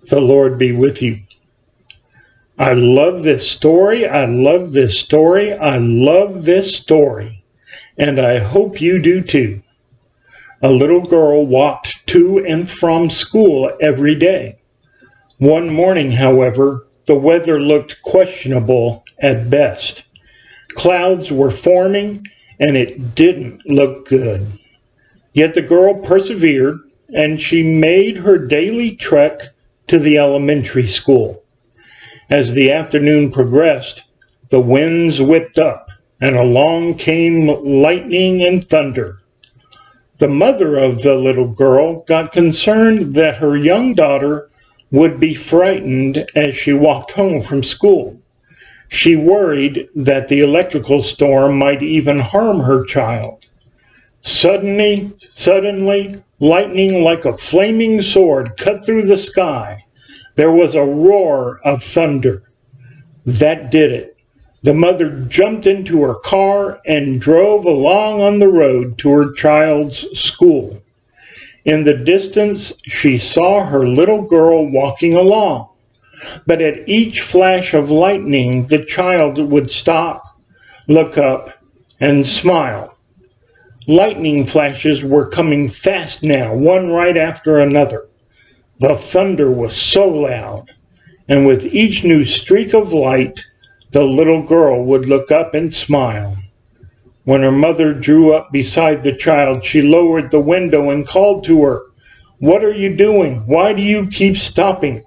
The Lord be with you. I love this story. I love this story. I love this story. And I hope you do too. A little girl walked to and from school every day. One morning, however, the weather looked questionable at best. Clouds were forming, and it didn't look good. Yet the girl persevered, and she made her daily trek to the elementary school. As the afternoon progressed, the winds whipped up, and along came lightning and thunder. The mother of the little girl got concerned that her young daughter would be frightened as she walked home from school. She worried that the electrical storm might even harm her child. Suddenly, lightning like a flaming sword cut through the sky. There was a roar of thunder. That did it. The mother jumped into her car and drove along on the road to her child's school. In the distance, she saw her little girl walking along. But at each flash of lightning, the child would stop, look up, and smile. Lightning flashes were coming fast now, one right after another. The thunder was so loud, and with each new streak of light, the little girl would look up and smile. When her mother drew up beside the child, she lowered the window and called to her, "What are you doing? Why do you keep stopping?"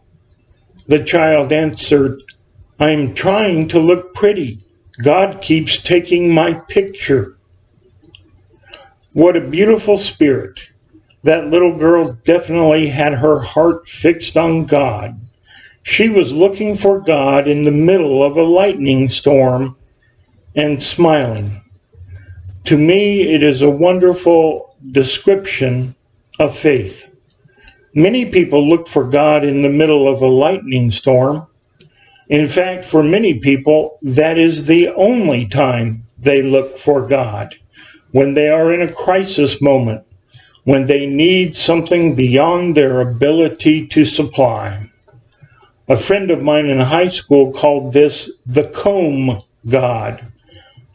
The child answered, "I'm trying to look pretty. God keeps taking my picture." What a beautiful spirit. That little girl definitely had her heart fixed on God. She was looking for God in the middle of a lightning storm and smiling. To me, it is a wonderful description of faith. Many people look for God in the middle of a lightning storm. In fact, for many people, that is the only time they look for God, when they are in a crisis moment, when they need something beyond their ability to supply. A friend of mine in high school called this the comb God.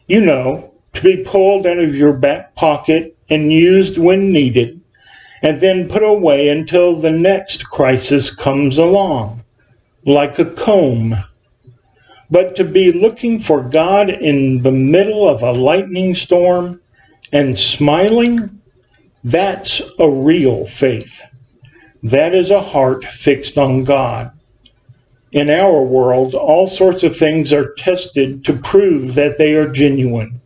You know, to be pulled out of your back pocket and used when needed, and then put away until the next crisis comes along, like a comb. But to be looking for God in the middle of a lightning storm and smiling, that's a real faith. That is a heart fixed on God. In our world, all sorts of things are tested to prove that they are genuine.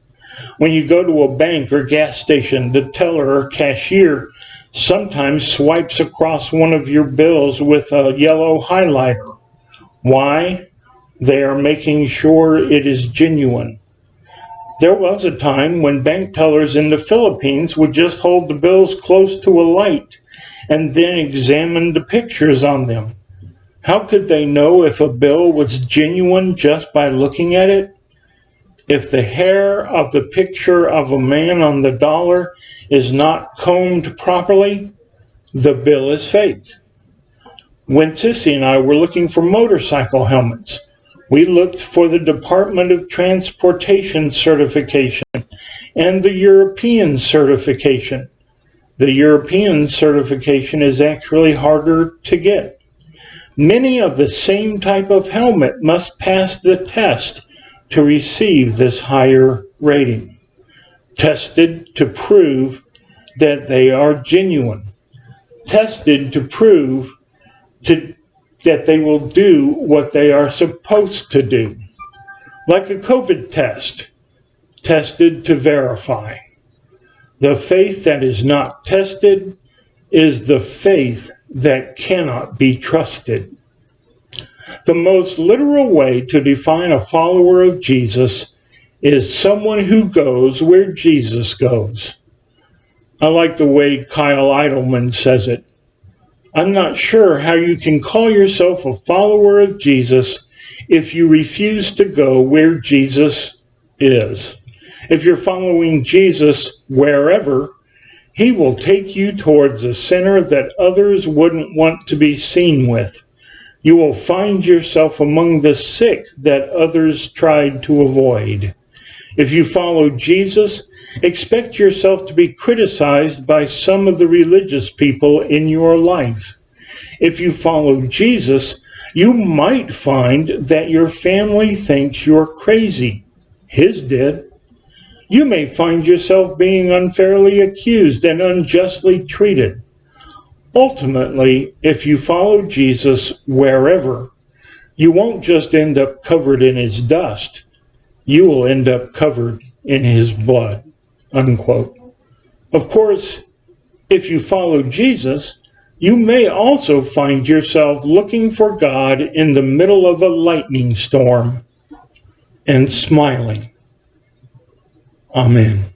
When you go to a bank or gas station, the teller or cashier sometimes swipes across one of your bills with a yellow highlighter. Why? They are making sure it is genuine. There was a time when bank tellers in the Philippines would just hold the bills close to a light and then examine the pictures on them. How could they know if a bill was genuine just by looking at it? If the hair of the picture of a man on the dollar is not combed properly, the bill is fake. When Sissy and I were looking for motorcycle helmets, we looked for the Department of Transportation certification and the European certification. The European certification is actually harder to get. Many of the same type of helmet must pass the test to receive this higher rating. Tested to prove that they are genuine. Tested to prove that they will do what they are supposed to do. Like a COVID test, tested to verify. The faith that is not tested is the faith that cannot be trusted. The most literal way to define a follower of Jesus is someone who goes where Jesus goes. I like the way Kyle Idleman says it. I'm not sure how you can call yourself a follower of Jesus if you refuse to go where Jesus is. If you're following Jesus wherever, he will take you towards a center that others wouldn't want to be seen with. You will find yourself among the sick that others tried to avoid. If you follow Jesus, expect yourself to be criticized by some of the religious people in your life. If you follow Jesus, you might find that your family thinks you're crazy. His did. You may find yourself being unfairly accused and unjustly treated. Ultimately, if you follow Jesus wherever, you won't just end up covered in his dust. You will end up covered in his blood. Unquote. Of course, if you follow Jesus, you may also find yourself looking for God in the middle of a lightning storm and smiling. Amen.